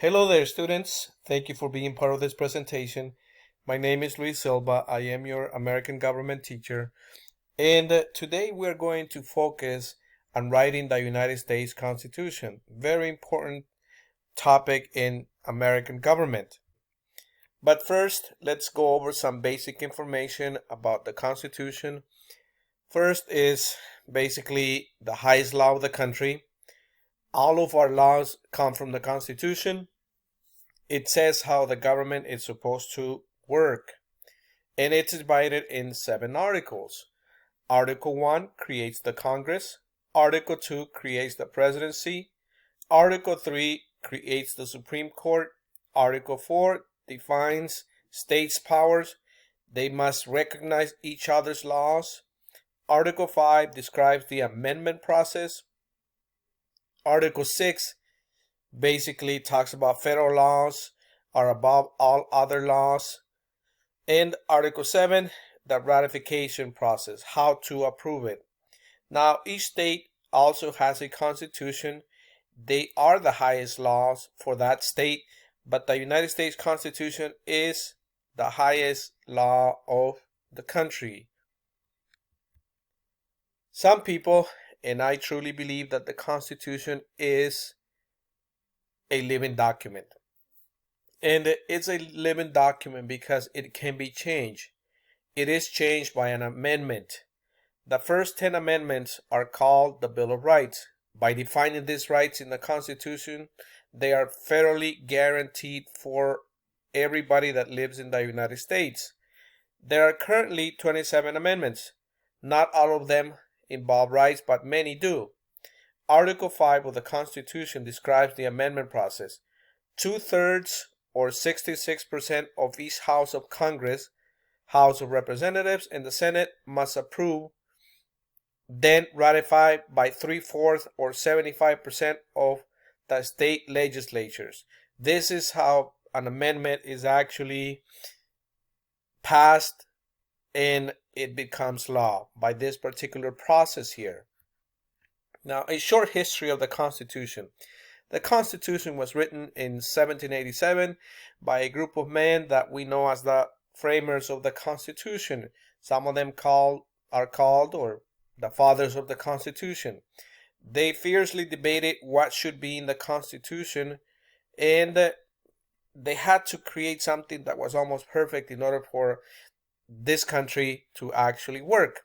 Hello there, students. Thank you for being part of this presentation. My name is Luis Silva. I am your American government teacher. And today we're going to focus on writing the United States Constitution. Very important topic in American government. But first, let's go over some basic information about the Constitution. First is basically the highest law of the country. All of our laws come from the Constitution. It says how the government is supposed to work, and it's divided in 7 articles. Article 1 creates the Congress. Article 2 creates the presidency. Article 3 creates the Supreme Court. Article 4 defines states' powers. They must recognize each other's laws. Article 5 describes the amendment process. Article 6 basically talks about federal laws are above all other laws. And Article 7, the ratification process, how to approve it. Now, each state also has a constitution. They are the highest laws for that state, but the United States Constitution is the highest law of the country. Some people, and I truly believe that the Constitution is a living document. And it's a living document because it can be changed. It is changed by an amendment. The first 10 amendments are called the Bill of Rights. By defining these rights in the Constitution, they are federally guaranteed for everybody that lives in the United States. There are currently 27 amendments. Not all of them involve rights, but many do. Article 5 of the Constitution describes the amendment process. 2/3 or 66% of each House of Congress, House of Representatives, and the Senate must approve, then ratified by 3/4 or 75% of the state legislatures. This is how an amendment is actually passed and it becomes law by this particular process here. Now, a short history of the Constitution. The Constitution was written in 1787 by a group of men that we know as the framers of the Constitution. Some of them are called or the fathers of the Constitution. They fiercely debated what should be in the Constitution, and they had to create something that was almost perfect in order for this country to actually work.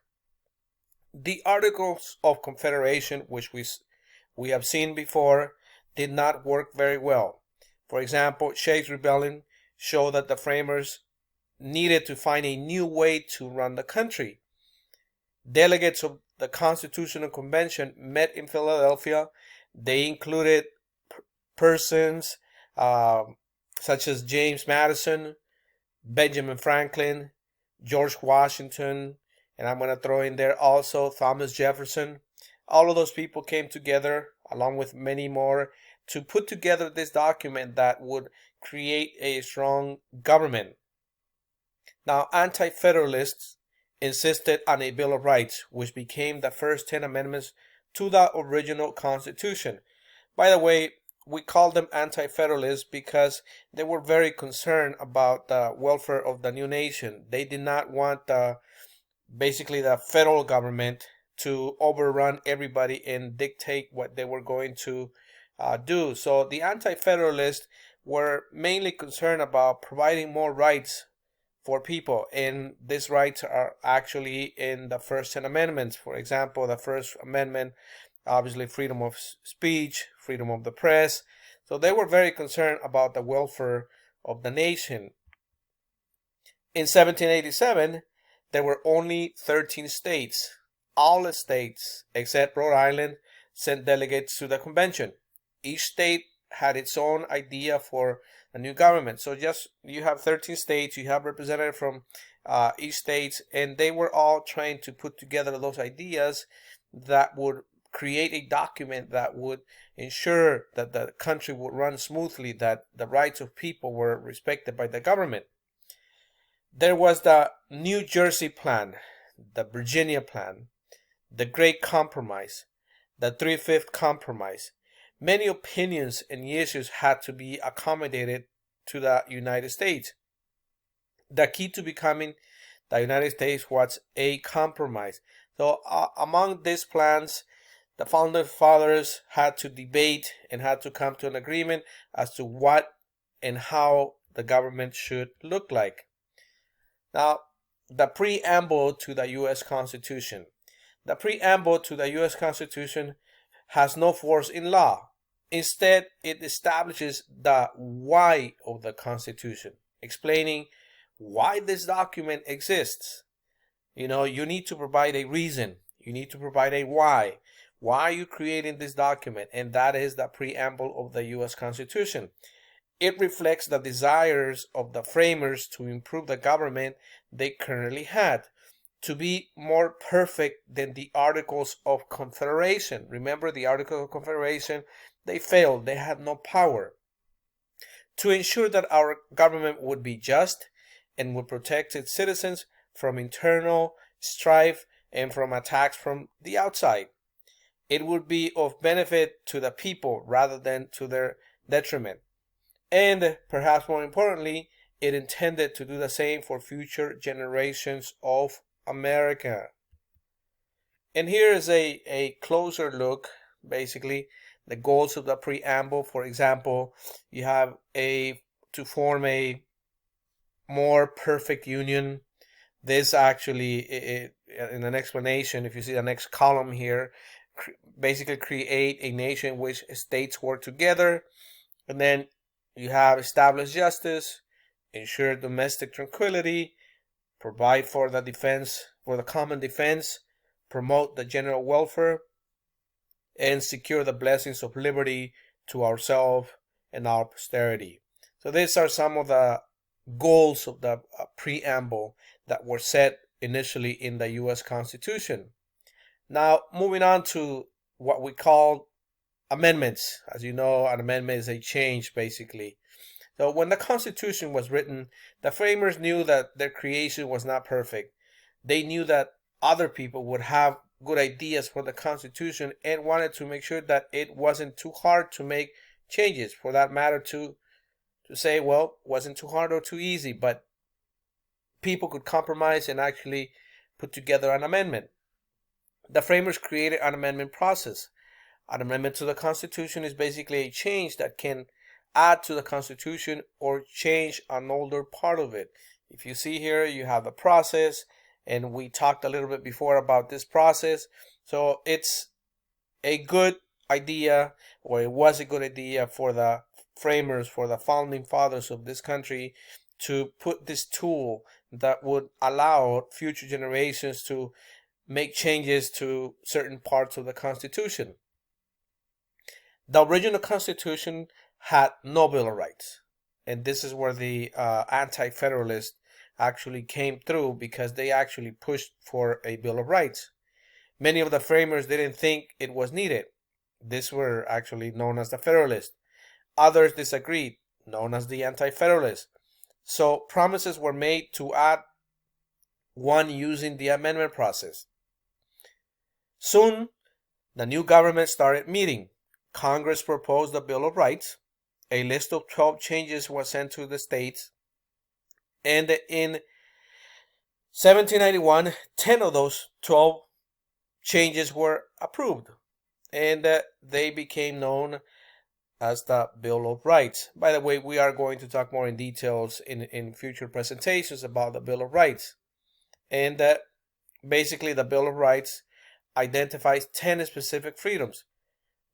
The Articles of Confederation, which we have seen before, did not work very well. For example, Shays' Rebellion showed that the framers needed to find a new way to run the country. Delegates of the Constitutional Convention met in Philadelphia. They included persons such as James Madison, Benjamin Franklin, George Washington, and I'm going to throw in there also Thomas Jefferson. All of those people came together, along with many more, to put together this document that would create a strong government. Now, anti-federalists insisted on a Bill of Rights, which became the first 10 amendments to the original Constitution. By the way, we call them anti-federalists because they were very concerned about the welfare of the new nation. They did not want basically the federal government to overrun everybody and dictate what they were going to do. So the anti-federalists were mainly concerned about providing more rights for people, and these rights are actually in the first 10 amendments. For example, the first amendment, obviously freedom of speech, freedom of the press. So they were very concerned about the welfare of the nation. In 1787, there were only 13 states. All the states, except Rhode Island, sent delegates to the convention. Each state had its own idea for a new government. So just you have 13 states, you have representatives from each state, and they were all trying to put together those ideas that would create a document that would ensure that the country would run smoothly, that the rights of people were respected by the government. There was the New Jersey Plan, the Virginia Plan, the Great Compromise, the Three-Fifth Compromise. many opinions and issues had to be accommodated to the United States. The key to becoming the United States was a compromise. So among these plans, the founding fathers had to debate and had to come to an agreement as to what and how the government should look like. Now, the preamble to the U.S. Constitution. The preamble to the U.S. Constitution has no force in law. Instead, it establishes the why of the Constitution, explaining why this document exists. You need to provide a reason. You need to provide a why. Why are you creating this document? And that is the preamble of the U.S. Constitution. It reflects the desires of the framers to improve the government they currently had, to be more perfect than the Articles of Confederation. Remember, the Articles of Confederation, they failed. They had no power. To ensure that our government would be just and would protect its citizens from internal strife and from attacks from the outside. It would be of benefit to the people rather than to their detriment. And perhaps more importantly, it intended to do the same for future generations of America. And here is a closer look, basically, the goals of the preamble. For example, you have to form a more perfect union. This actually, in an explanation, if you see the next column here, basically create a nation in which states work together. And then you have establish justice, ensure domestic tranquility, provide for the defense, for the common defense, promote the general welfare, and secure the blessings of liberty to ourselves and our posterity. So these are some of the goals of the preamble that were set initially in the U.S. Constitution. Now, moving on to what we call amendments. As you know, an amendment is a change, basically. So when the Constitution was written, the framers knew that their creation was not perfect. They knew that other people would have good ideas for the Constitution and wanted to make sure that it wasn't too hard to make changes. For that matter, to say, well, wasn't too hard or too easy, but people could compromise and actually put together an amendment. The framers created an amendment process. An amendment to the Constitution is basically a change that can add to the Constitution or change an older part of it. If you see here, you have the process, and we talked a little bit before about this process. So it's a good idea, or it was a good idea for the framers, for the founding fathers of this country, to put this tool that would allow future generations to make changes to certain parts of the Constitution. The original Constitution had no Bill of Rights, and this is where the anti-federalists actually came through, because they actually pushed for a Bill of Rights. Many of the framers didn't think it was needed. These were actually known as the Federalists. Others disagreed, known as the Anti-Federalists. So promises were made to add one using the amendment process. Soon, the new government started meeting. Congress proposed the Bill of Rights. A list of 12 changes was sent to the states. And in 1791, 10 of those 12 changes were approved. And they became known as the Bill of Rights. By the way, we are going to talk more in details in future presentations about the Bill of Rights. And basically, the Bill of Rights identifies 10 specific freedoms.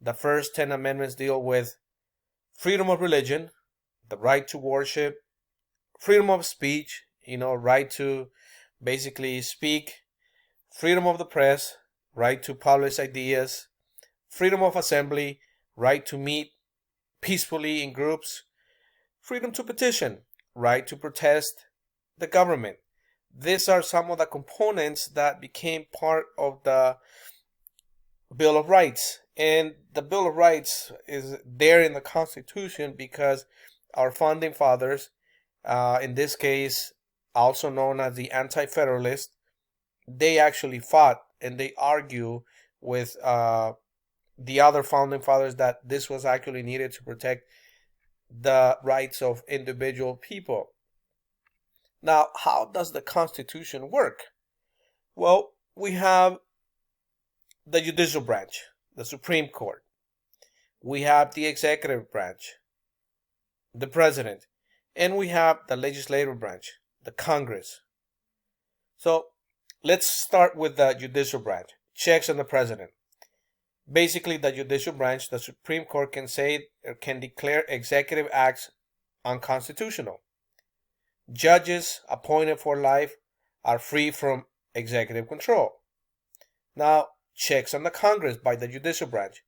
The first 10 amendments deal with freedom of religion, the right to worship, freedom of speech, right to basically speak, freedom of the press, right to publish ideas, freedom of assembly, right to meet peacefully in groups, freedom to petition, right to protest the government. These are some of the components that became part of the Bill of Rights. And the Bill of Rights is there in the Constitution because our founding fathers, in this case also known as the Anti-Federalists, they actually fought and they argue with the other founding fathers that this was actually needed to protect the rights of individual people. Now, how does the Constitution work? Well, we have the Judicial Branch, the Supreme Court. We have the Executive Branch, the President, and we have the Legislative Branch, the Congress. So let's start with the Judicial Branch. Checks on the President. Basically, the Judicial Branch, the Supreme Court, can declare executive acts unconstitutional. Judges appointed for life are free from executive control. Now, checks on the Congress by the Judicial Branch.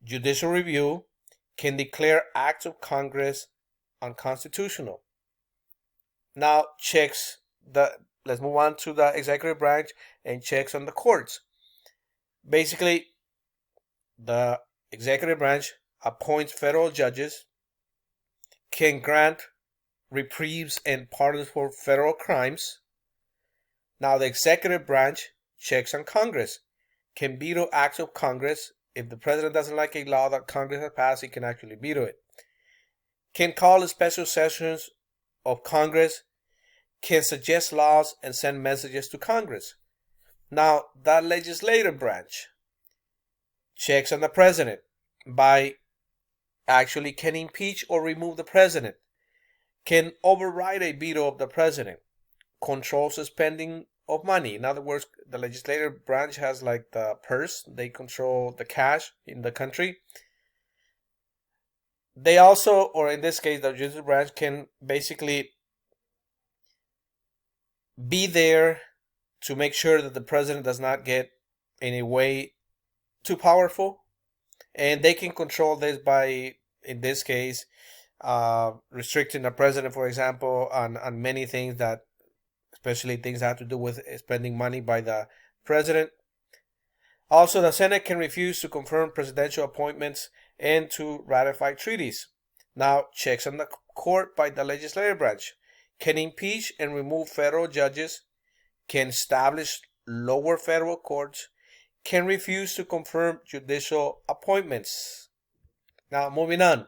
Judicial review can declare acts of Congress unconstitutional. Now, let's move on to the Executive Branch and checks on the courts. Basically, the Executive Branch appoints federal judges, can grant reprieves and pardons for federal crimes. Now, the Executive Branch checks on Congress, can veto acts of Congress. If the president doesn't like a law that Congress has passed, he can actually veto it. Can call special sessions of Congress, can suggest laws and send messages to Congress. Now, the Legislative Branch checks on the president by actually can impeach or remove the president, can override a veto of the president, controls the spending of money. In other words, the Legislative Branch has like the purse. They control the cash in the country. They also, or in this case, the Judicial Branch can basically be there to make sure that the president does not get in a way too powerful. And they can control this by, in this case, restricting the president, for example, on many things that, especially things that have to do with spending money by the president. Also, the Senate can refuse to confirm presidential appointments and to ratify treaties. Now, checks on the court by the Legislative Branch can impeach and remove federal judges, can establish lower federal courts, can refuse to confirm judicial appointments. Now, moving on.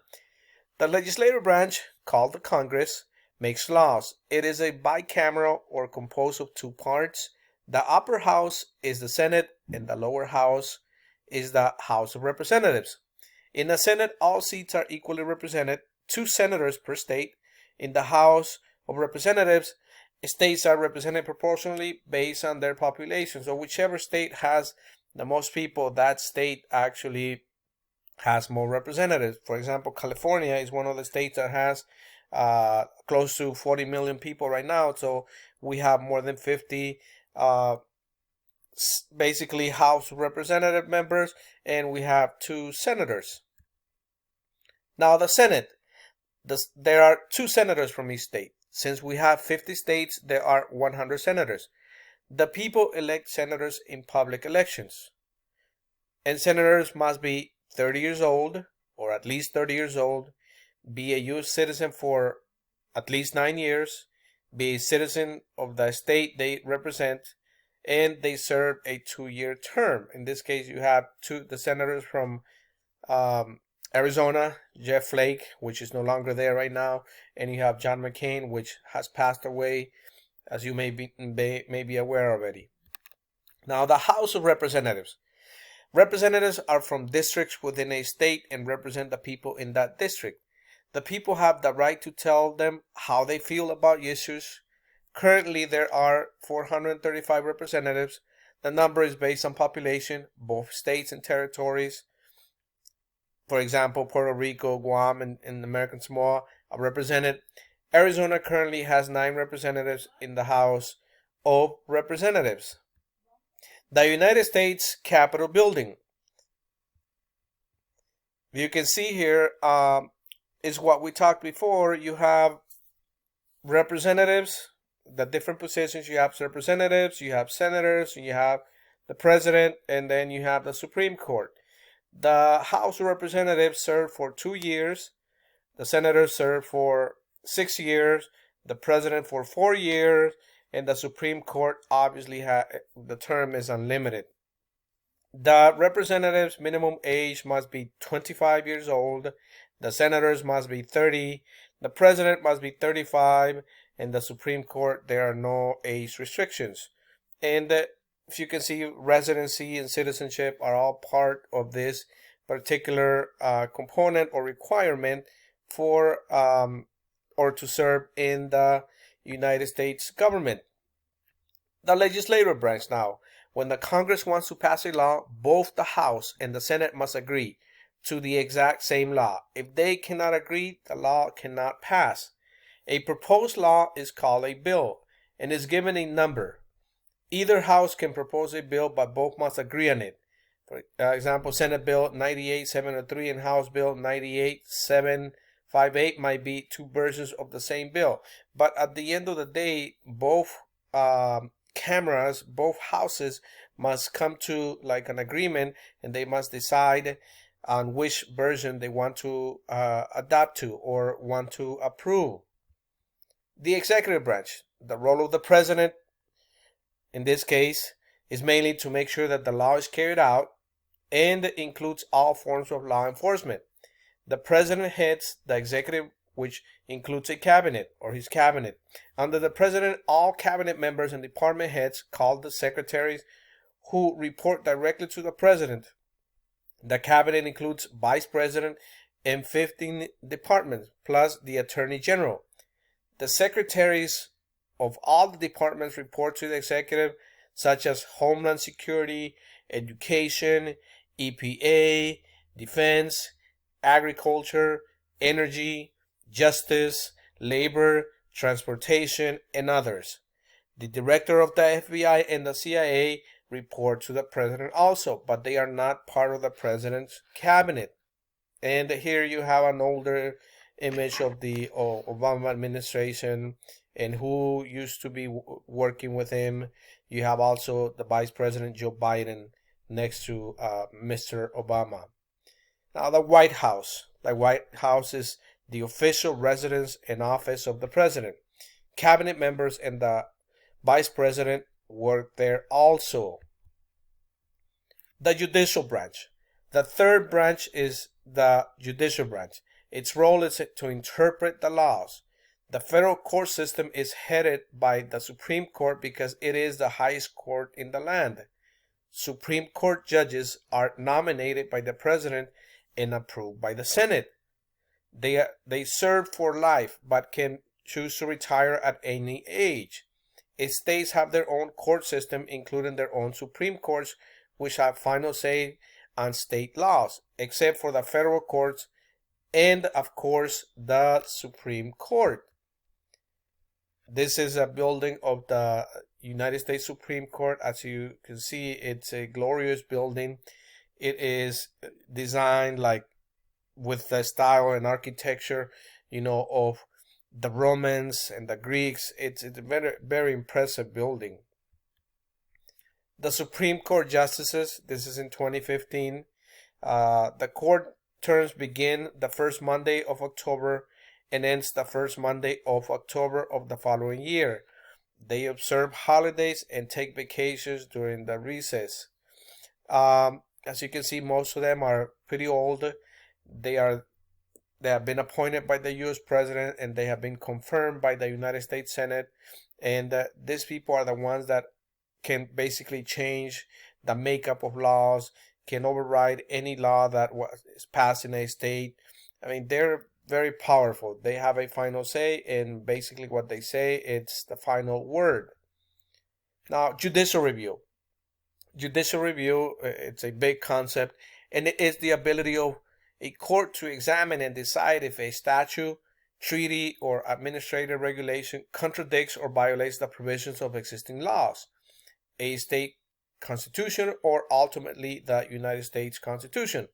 The Legislative Branch, called the Congress, makes laws. It is a bicameral or composed of two parts. The upper house is the Senate and the lower house is the House of Representatives. In the Senate, all seats are equally represented, 2 senators per state. In the House of Representatives, states are represented proportionally based on their population. So whichever state has the most people, that state actually has more representatives. For example, California is one of the states that has close to 40 million people right now. So we have more than 50 basically House of Representative members, and we have 2 senators. Now the Senate, there are 2 senators from each state. Since we have 50 states, there are 100 senators. The people elect senators in public elections. And senators must be 30 years old, or at least 30 years old, be a U.S. citizen for at least 9 years, be a citizen of the state they represent, and they serve a 2-year term. In this case, you have the senators from Arizona, Jeff Flake, which is no longer there right now, and you have John McCain, which has passed away, as you may be aware already. Now, the House of Representatives. Representatives are from districts within a state and represent the people in that district. The people have the right to tell them how they feel about issues. Currently, there are 435 representatives. The number is based on population. Both states and territories, for example, Puerto Rico, Guam, and American Samoa, are represented. Arizona currently has 9 representatives in the House of Representatives. The United States Capitol building. You can see here is what we talked before. You have representatives, the different positions. You have representatives, you have senators, you have the president, and then you have the Supreme Court. The House of Representatives serve for 2 years. The senators serve for 6 years. The president for 4 years. And the Supreme Court, obviously, the term is unlimited. The representatives' minimum age must be 25 years old. The senators must be 30. The president must be 35. And the Supreme Court, there are no age restrictions. And if you can see, residency and citizenship are all part of this particular component or requirement for or to serve in the United States government. The legislative branch now. When the Congress wants to pass a law, both the House and the Senate must agree to the exact same law. If they cannot agree, the law cannot pass. A proposed law is called a bill and is given a number. Either house can propose a bill, but both must agree on it. For example, Senate Bill 98-703 and House Bill 98-758 might be two versions of the same bill. But at the end of the day, both cameras, both houses must come to like an agreement, and they must decide on which version they want to adapt to or want to approve. The executive branch, the role of the president in this case is mainly to make sure that the law is carried out and includes all forms of law enforcement. The president heads the executive, which includes a cabinet or his cabinet. Under the president, all cabinet members and department heads, called the secretaries, who report directly to the president. The cabinet includes vice president and 15 departments, plus the attorney general. The secretaries of all the departments report to the executive, such as Homeland Security, Education, EPA, Defense, Agriculture, Energy, Justice, Labor, Transportation, and others. The director of the FBI and the CIA report to the president also, but they are not part of the president's cabinet. And here you have an older image of the Obama administration and who used to be working with him. You have also the Vice President Joe Biden next to Mr. Obama. Now the White House. The White House is the official residence and office of the president. Cabinet members and the Vice President work there also. The Judicial Branch. The third branch is the Judicial Branch. Its role is to interpret the laws. The federal court system is headed by the Supreme Court because it is the highest court in the land. Supreme Court judges are nominated by the president and approved by the Senate. They serve for life but can choose to retire at any age. States have their own court system, including their own Supreme Courts, which have final say on state laws, except for the federal courts and, of course, the Supreme Court. This is a building of the United States Supreme Court. As you can see, it's a glorious building. It is designed like with the style and architecture, of the Romans and the Greeks. It's a very, very impressive building. The Supreme Court justices, this is in 2015. The court terms begin the first Monday of October and ends the first Monday of October of the following year. They observe holidays and take vacations during the recess. As you can see, most of them are pretty old. They have been appointed by the U.S. President and they have been confirmed by the United States Senate. And these people are the ones that can basically change the makeup of laws, can override any law that was passed in a state. I mean, they're very powerful. They have a final say, and basically what they say, it's the final word. Now, judicial review. Judicial review, it's a big concept, and it is the ability of a court to examine and decide if a statute, treaty, or administrative regulation contradicts or violates the provisions of existing laws, a state constitution, or ultimately the United States Constitution.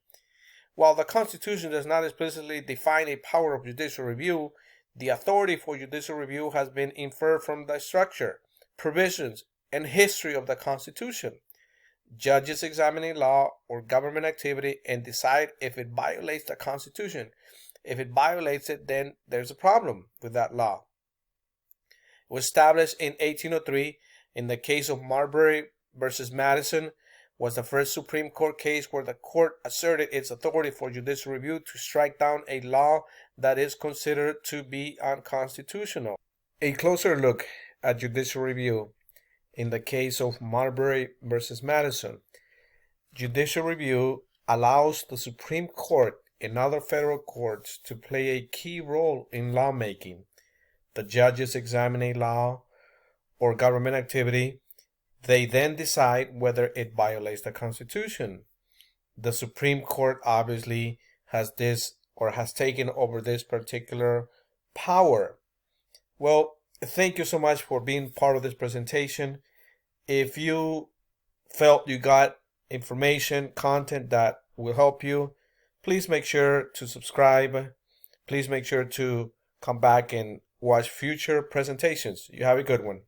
While the Constitution does not explicitly define a power of judicial review, the authority for judicial review has been inferred from the structure, provisions, and history of the Constitution. Judges examine a law or government activity and decide if it violates the Constitution. If it violates it, then there's a problem with that law. It was established in 1803 in the case of Marbury versus Madison, was the first Supreme Court case where the court asserted its authority for judicial review to strike down a law that is considered to be unconstitutional. A closer look at judicial review in the case of Marbury versus Madison. Judicial review allows the Supreme Court and other federal courts to play a key role in lawmaking. The judges examine a law or government activity. They then decide whether it violates the Constitution. The Supreme Court obviously has this or has taken over this particular power. Well, thank you so much for being part of this presentation. If you felt you got information, content that will help you, please make sure to subscribe. Please make sure to come back and watch future presentations. You have a good one.